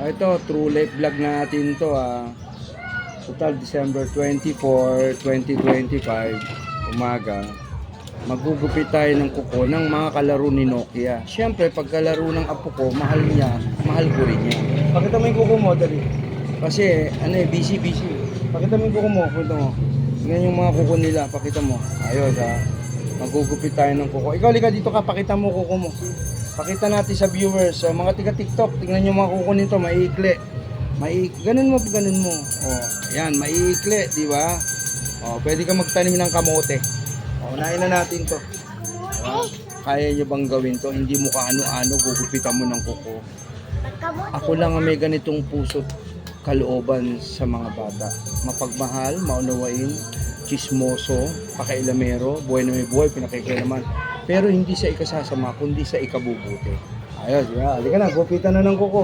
Ito, True Life Vlog natin to Total December 24, 2025, umaga. Magugupit tayo ng kuko ng mga kalaro ni Nokia. Siyempre, pagkalaro ng apo ko, mahal niya, mahal ko rin niya. Pakita mo yung kuko mo, dali. Kasi, busy. Pakita mo yung kuko mo, pakita mo. Tingnan yung mga kuko nila, pakita mo. Ayos magugupit tayo ng kuko. Ikaw, lika dito ka, pakita mo kuko mo. Pakita natin sa viewers, mga tiga TikTok, tingnan yung mga kuko nito, maiikli. Ganun mo. Yan, maiikli, di ba? Pwede ka magtanim ng kamote. Unahin na natin to. Kaya nyo bang gawin to? Hindi mo kaano-ano, gugupitan mo ng kuko. Ako lang ang may ganitong puso't kalooban sa mga bata. Mapagmahal, maunawain, chismoso, pakailamero, buhay na may buhay, pinakikialaman. Pero hindi sa ikasasama, kundi sa ikabubuti. Ayos, halika na, gupitan na ng kuko.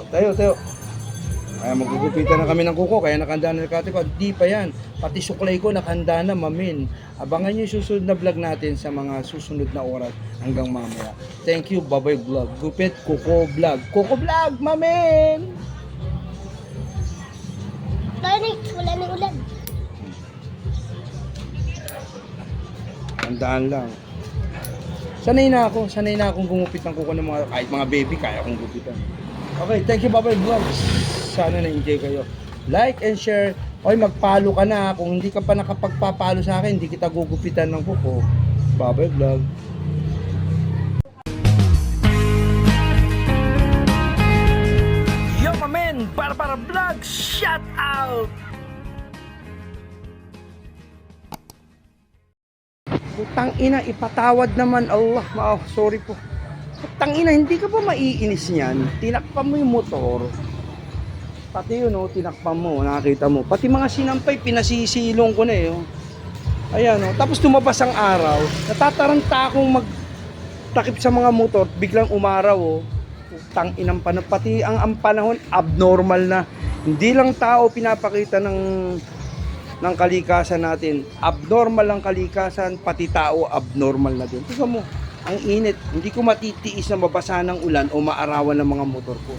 Tayo. Magugupitan na kami ng kuko, kaya nakahanda na nakati ko. Di pa yan, pati suklay ko nakahanda na, mamin. Abangan nyo yung susunod na vlog natin sa mga susunod na oras hanggang mamaya. Thank you, Babay Vlog. Gupit, Kuko Vlog. Kuko Vlog, mamin! Wala na ulan. Tandaan lang. Sanay na akong gumupit ng kuko ng mga, kahit mga baby, kaya akong gupitan. Okay, thank you, Babay Vlogs. Sana na-enjoy kayo. Like and share. Oy, magpalo ka na. Kung hindi ka pa nakapagpapalo sa akin, hindi kita gugupitan ng kuko. Babay Vlog. Yo, my man! Para Vlog! Shout out! Putang ina, ipatawad naman. Allah, sorry po. Putang ina, hindi ka pa maiinis niyan. Tinakpan mo yung motor. Pati yun, tinakpan mo, nakakita mo. Pati mga sinampay, pinasisilong ko na Ayan, tapos tumabas ang araw. Natataranta akong magtakip sa mga motor, biglang umaraw, Putang inang panahon. Pati ang panahon, abnormal na. Hindi lang tao pinapakita ng kalikasan natin. Abnormal ang kalikasan, pati tao abnormal na din. Tingnan mo, ang init. Hindi ko matitiis na mabasa ng ulan o maarawan ng mga motor ko.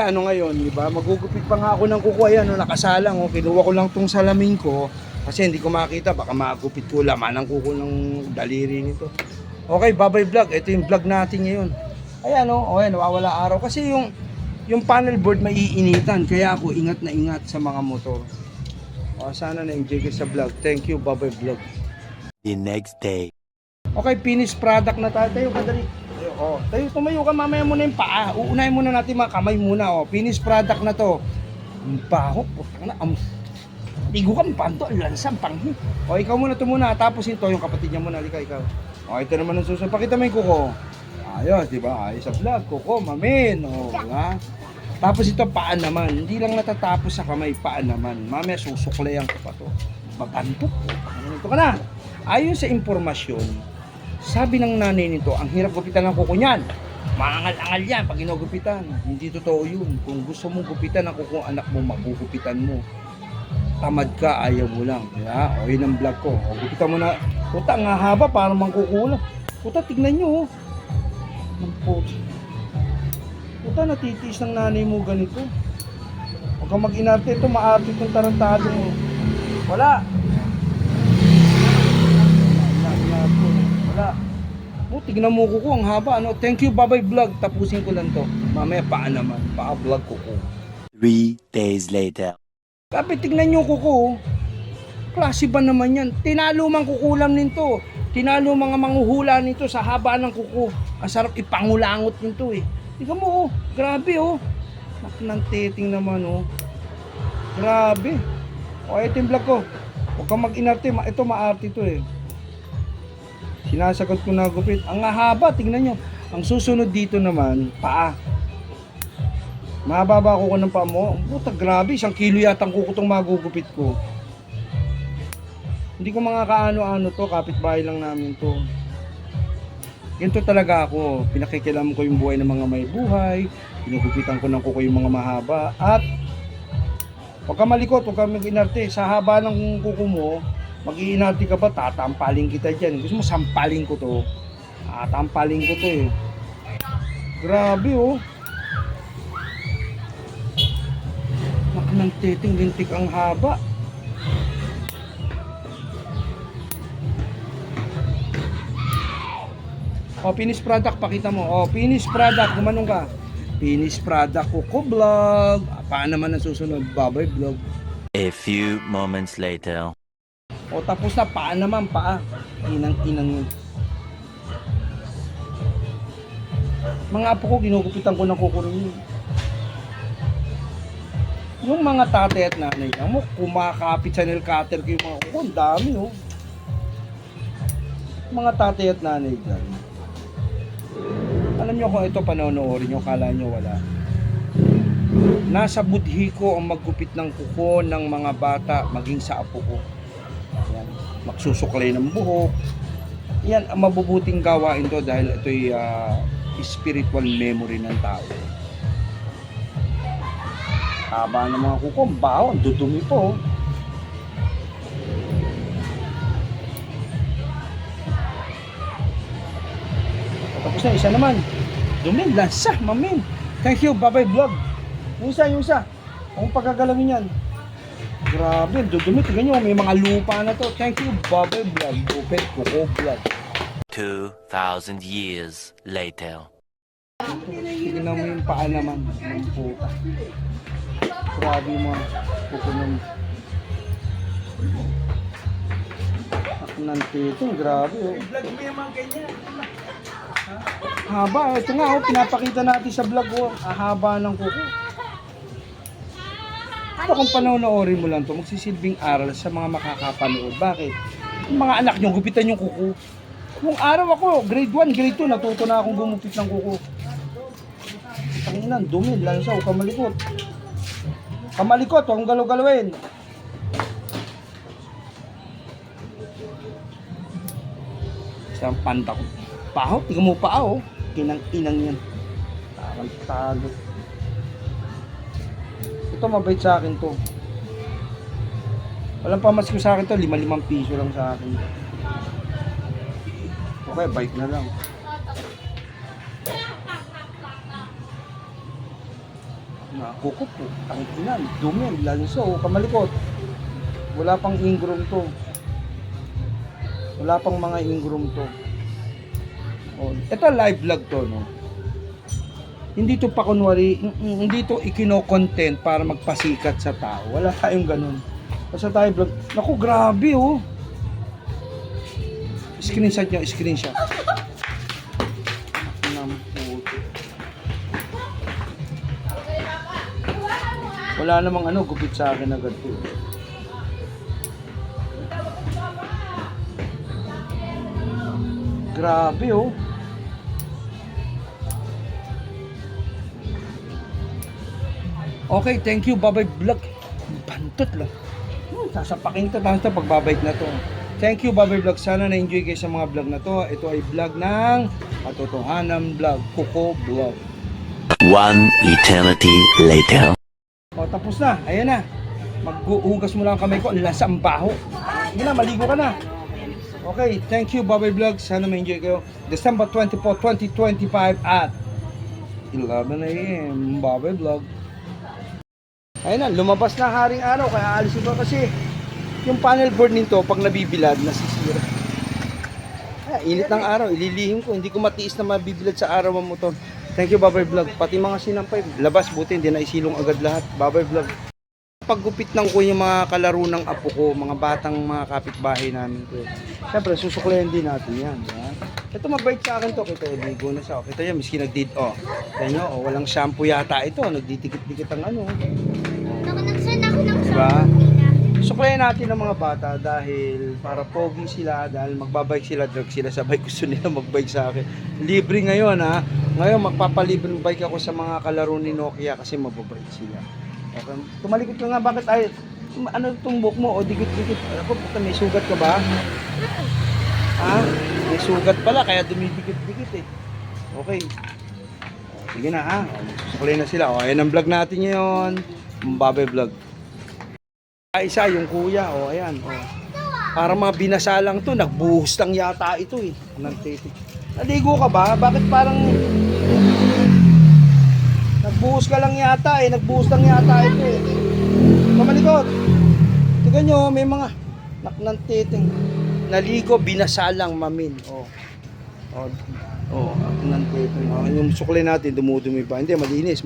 Ano ngayon, di ba? Magugupit pa nga ako ng kuko. Ayan, nakasalang. Kinuha ko lang tong salamin ko kasi hindi ko makita. Baka magupit ko laman ng kuko ng daliri nito. Okay, Babay Vlog. Ito yung vlog natin ngayon. Ayan, nawawala araw. Kasi yung panel board maiinitan. Kaya ako ingat na ingat sa mga motor. Sana na-enjoy kayo sa vlog. Thank you, Babay Vlog. The next day. Okay, finished product na tayo. Kadali. Tayo, tumayo ka, mamaya muna yung paa. Uunahin muna natin mga kamay muna. Finished product na to. Baho, putang na. Ligo ka, panto, lansang, panghi. Ikaw muna ito muna. Tapos ito, yung kapatid niya muna. Halika, ikaw. Ito naman ang susunod. Pakita mo yung kuko. Ayos, di ba? Ayos sa vlog. Kuko, mamin. Diba? Tapos ito, paa naman. Hindi lang natatapos sa kamay, paa naman. Mamaya susuklayan ko pa to. Babantok. Ito ka na. Ayon sa impormasyon, sabi ng nanay nito, ang hirap gupitan ng kuko niyan. Maangal-angal yan pag ginugupitan. Hindi totoo yun. Kung gusto mong gupitan ng kuko, anak mo, magugupitan mo. Tamad ka, ayaw mo lang. Yun ang vlog ko. Gupitan mo na. Puta, nga haba, parang mangkukulang. Puta, tignan nyo. Puta, natitiis ng nanay mo ganito. Huwag kang mag-inarte. Ito, maarte itong tarantado mo. Wala. Tignan mo kuko, ang haba. Thank you, Babay Vlog. Tapusin ko lang to. Mamaya paa naman. Paa vlog kuko. 3 days later. Sabi, tignan nyo kuko. Klase ba naman yan? Tinalo mang kukulam nito. Tinalo mga manghuhula nito sa haba ng kuko. Ang sarap ipangulangot nito Tignan mo grabe Naknantiting naman Grabe. Ito yung vlog ko. Huwag kang mag-inarte. Ito maarte ito Sinasagot ko na gupit. Ang haba, tingnan nyo. Ang susunod dito naman, paa. Mahaba ko ng paa mo. Puta, grabe. 1 kilo yata ang kuko itong magugupit ko. Hindi ko mga kaano-ano to. Kapitbahay lang namin to. Ganito talaga ako. Pinakikilam ko yung buhay ng mga may buhay. Pinugupitan ko ng kuko yung mga mahaba. At huwag ka malikot, huwag ka mag-inarte. Sa haba ng kuko mo, mag-iinarte ka ba, tatampaling kita dyan. Gusto mo sampaling ko to? Tatampaling ko to Grabe oh. Nak ng titing lintik ang haba. O, finished product, pakita mo. O, finished product, gumanong ka. Finished product, Kuko Vlog. Paano naman ang susunod? Baboy Vlog. A few moments later. O, tapos na, paa naman, paa. Inang yun. Mga apo ko, ginugupitan ko ng kuko rin yun. Yung mga tatay at nanay mo, kumakapit sa nail cutter ko yung mga kuko, ang dami oh. Mga tatay at nanay dyan. Alam nyo kung ito panonoodin nyo, kala nyo wala. Nasa budhi ko ang maggupit ng kuko ng mga bata, maging sa apo ko. Yan. Magsusuklay ng buhok. Yan ang mabubuting gawain to dahil ito'y spiritual memory ng tao. Haba ng mga kuko, baho, ang dudumi po. Tapos na, isa naman. Dumi, lansa, mamin. Thank you, Babay Vlog. Yung isa. Ang pagkagalawin yan. Grabe, dudumi. Tignan nyo, may mga lupa na to. Thank you, Babay Vlog. Open Kuko Vlog. 2,000 years later. Tignan mo yung paa naman ng puta. Grabe yung mga kuko ng ng tito. Grabe oh. Vlog mo yung mga ganyan. Haba. Ito nga oh, pinapakita natin sa vlog oh. Haba ng kuko. Ito kung panonoorin mo lang to, magsisilbing aral sa mga makakapanood. Bakit? Yung mga anak nyo, gupitan yung kuko. Nung araw ako, grade 1, grade 2, natuto na akong gumupit ng kuko. Ang inan, dumi, lansaw, kamalikot. Kamalikot, huwag galaw-galawin. Isang panda ko. Paho, tingnan mo pa oh. Kinang-inang yan. Talo. Ito mabait sa akin to. Walang pamasko sa akin to, 5 piso lang sa akin. Okay, bike na lang. Kuko po, ang inan, dumi, lanso, kamalikot. Wala pang ingroom to. Wala pang mga ingroom to. Oh, ito live vlog to, no. Hindi to pa kunwari, hindi to ikino-content para magpasikat sa tao. Wala tayong ganun. Basta tayo vlog. Naku, grabe oh. Screenshot nyo, screenshot. Wala namang ano, gupit sa akin agad to. Grabe oh. Okay, thank you, Babay Vlog. Bantot lang. Sasapakin to, tapos pagbabike na to. Thank you, Babay Vlog. Sana na-enjoy kayo sa mga vlog na to. Ito ay vlog ng Katotohanan Vlog, Kuko Vlog. One eternity later. O, tapos na. Ayan na. Maghuhugas mo lang ang kamay ko. Ang lasa, ang baho. Sige na, maligo ka na. Okay, thank you, Babay Vlog. Sana ma-enjoy kayo. December 24, 2025 at 11 a.m. Babay Vlog. Ayun na, lumabas na haring araw. Kaya alisin ko kasi yung panel board nito, pag nabibilad, nasisira. Init ng araw. Ililihim ko. Hindi ko matiis na mabibilad sa araw ang motor. Thank you, Babay Vlog. Pati mga sinampay. Labas, buti. Hindi na isilong agad lahat. Babay Vlog. Paggupit lang ko yung mga kalaro ng apo ko, mga batang mga kapitbahay namin ko. Siyempre, susuklayan din natin yan. Ha? Ito mabait sa akin to. Kita, ligo na siya. Kita yan, miski nagdid. Kaya nyo, walang shampoo yata ito. Nagdidikit-dikit ang ano. Nakanagsan ako ng Diba? shampoo. Suklayan natin ng mga bata dahil para pogi sila, dahil magbabike sila, drug sila sabay, gusto nila magbike sa akin. Libre ngayon ha. Ngayon magpapalibreng bike ako sa mga kalaro ni Nokia kasi mababike sila. Okay. Tumalikot ka nga, bakit ay ano itong buhok mo o dikit-dikit? Ako, puta, may sugat ka ba? Ha? May sugat pala kaya dumidikit-dikit eh. Okay. Sige na ha. Suklayin na sila. O, ayan ang vlog natin ngayon. Babay Vlog. Isa yung kuya, ayan, para mga binasa lang to, nagbuhos lang yata ito eh. Naligo ka ba? Bakit parang Nagbuhos ka lang yata eh. Nagbuhos lang yata ito eh. Kamalikot. Tignan nyo, may mga naknantiting. Naligo, binasa lang, mamin. Oh. Naknantiting. Oh, yung suklay natin, dumudumi pa. Hindi, malinis.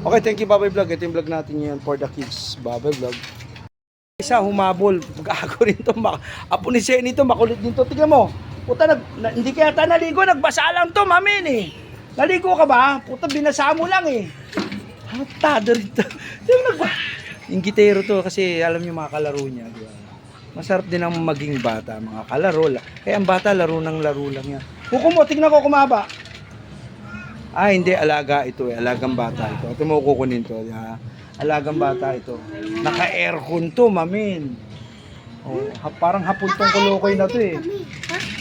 Okay, thank you, Babay Vlog. Ito yung vlog natin yan for the kids. Babay Vlog. Isa, humabol. Gago rin to. Apo ni Senny to, makulit din to. Tignan mo. Puta, hindi kaya tayo naligo. Nagbasa lang to, mamin eh. Naligo ka ba? Puta, binasa mo lang eh. Hatado rito. Yung gitero to kasi alam niyo mga kalaro niya. Di ba? Masarap din ang maging bata, mga kalaro. Kaya ang bata, laro lang yan. Kuko mo, tignan ko kumaba. Hindi, alaga ito eh. Alagang bata ito. Ito mo kukunin to. Alagang bata ito. Naka-aircon to, mamin. Oh, parang hapon tong kulukoy na to eh.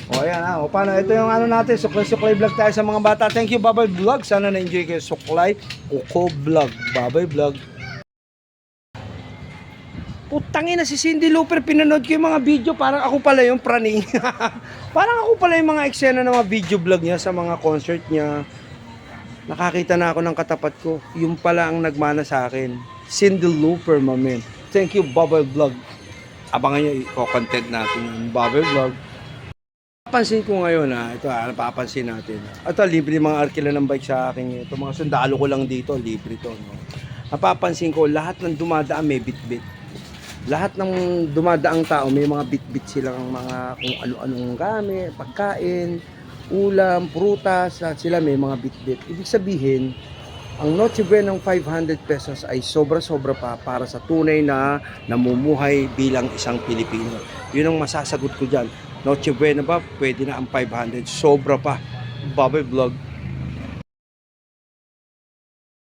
O ayan ha. O paano? Ito yung ano natin. Suklay vlog tayo sa mga bata. Thank you, Babay Vlog. Sana na-enjoy kayo. Suklay Kuko Vlog. Babay Vlog. Putangin na si Cindy Looper. Pinanood ko yung mga video. Parang ako pala yung praning. Parang ako pala yung mga eksena ng mga video vlog niya sa mga concert niya. Nakakita na ako ng katapat ko. Yung pala ang nagmana sa akin. Cindy Looper, mamen. Thank you, Babay Vlog. Abangan nyo, i-content natin yung Babay Vlog. Napansin ko ngayon ito napapansin natin. Ito, libre mga arkila ng bike sa akin. Ito, mga sundalo ko lang dito, libre to. No? Napapansin ko, lahat ng dumadaan may bit-bit. Lahat ng dumadaang tao, may mga bit-bit silang mga kung ano-anong gamit, pagkain, ulam, prutas, lahat sila may mga bit-bit. Ibig sabihin, ang Noche Buena ng 500 pesos ay sobra-sobra pa para sa tunay na namumuhay bilang isang Pilipino. Yun ang masasagot ko dyan. Noche Buena ba? Pwede na ang 500. Sobra pa. Babay Vlog.